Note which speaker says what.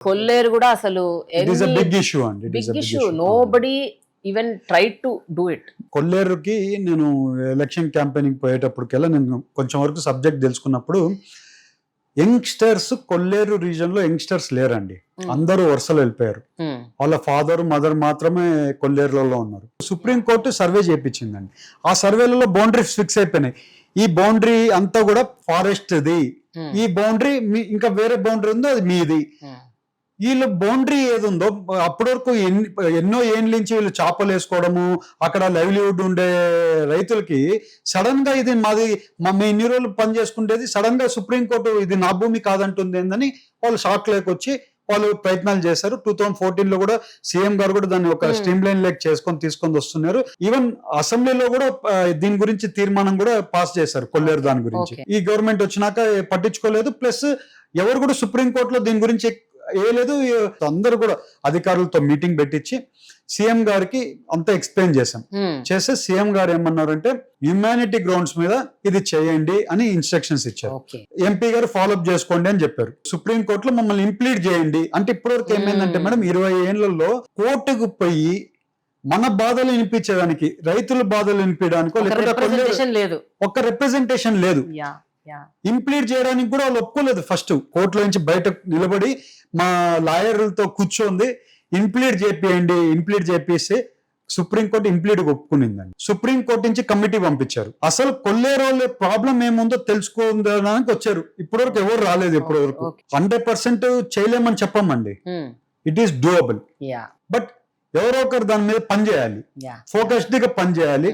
Speaker 1: కొల్లేరు కూడా అసలు
Speaker 2: it is a big issue అండి.
Speaker 1: Big issue. Nobody even try to do it.
Speaker 2: కొల్లేరుకి నేను ఎలక్షన్ క్యాంపెయినింగ్ పోయేటప్పటికెల్లా నేను కొంచెం వరకు సబ్జెక్ట్ తెలుసుకున్నప్పుడు యంగ్స్టర్స్ కొల్లేరు రీజన్ లో యంగ్స్టర్స్ లేరండి. అందరూ వరుసలో వెళ్ళిపోయారు. వాళ్ళ ఫాదర్ మదర్ మాత్రమే కొల్లేరులలో ఉన్నారు. సుప్రీంకోర్టు సర్వే చేయించిందండి. ఆ సర్వేలలో బౌండరీస్ ఫిక్స్ అయిపోయినాయి. ఈ బౌండరీ అంతా కూడా ఫారెస్ట్ ది, ఈ బౌండరీ ఇంకా వేరే బౌండరీ ఉందో అది మీది. వీళ్ళు బౌండరీ ఏది ఉందో అప్పటి వరకు ఎన్నో ఏళ్ళ నుంచి వీళ్ళు చేపలు వేసుకోవడము, అక్కడ లైవ్లీహుడ్ ఉండే రైతులకి సడన్ గా ఇది మాది, మేము ఇన్ని రోజులు పని చేసుకుంటేది సడన్ గా సుప్రీంకోర్టు ఇది నా భూమి కాదంటుంది ఏందని వాళ్ళు షాక్ లేకొచ్చి వాళ్ళు ప్రయత్నాలు చేశారు. 2014 లో కూడా సీఎం గారు కూడా దాన్ని ఒక స్ట్రీమ్ లైన్ లెక్ తీసుకొని వస్తున్నారు. ఈవెన్ అసెంబ్లీలో కూడా దీని గురించి తీర్మానం కూడా పాస్ చేశారు కొల్లేరు దాని గురించి. ఈ గవర్నమెంట్ వచ్చినాక పట్టించుకోలేదు. ప్లస్ ఎవరు కూడా సుప్రీంకోర్టులో దీని గురించి లేదు. అందరూ కూడా అధికారులతో మీటింగ్ పెట్టించి సీఎం గారికి అంతా ఎక్స్ప్లెయిన్ చేస్తే సీఎం గారు ఏమన్నారంటే హ్యుమానిటీ గ్రౌండ్స్ మీద ఇది చేయండి అని ఇన్స్ట్రక్షన్స్ ఇచ్చారు. ఎంపీ గారు ఫాలోఅప్ చేసుకోండి అని చెప్పారు. సుప్రీం కోర్టులో మమ్మల్ని ఇంప్లీడ్ చేయండి అంటే ఇప్పటివరకు ఏమైందంటే మేడం 20 ఏళ్లలో కోర్టుకు పోయి మన బాధలు వినిపించేదానికి, రైతుల బాధలు వినిపించడానికో లేకపోతే ఒక్క రిప్రజెంటేషన్ లేదు. ఇంప్లీడ్ చేయడానికి కూడా వాళ్ళు ఒప్పుకోలేదు. ఫస్ట్ కోర్టులో నుంచి బయట నిలబడి మా లాయర్లతో కూర్చోంది ఇంప్లీడ్ చేపిస్తే సుప్రీంకోర్టు ఇంప్లీడ్ ఒప్పుకునిందండి. సుప్రీంకోర్టు నుంచి కమిటీ పంపించారు. అసలు కొల్లేరు ప్రాబ్లం ఏముందో తెలుసుకోవడానికి వచ్చారు. ఇప్పటివరకు ఎవరు రాలేదు. ఇప్పటివరకు 100% చేయలేమని చెప్పమండి. It is doable. బట్ ఎవరో ఒకరు దాని మీద పని చేయాలి, ఫోకస్డ్ గా పని చేయాలి.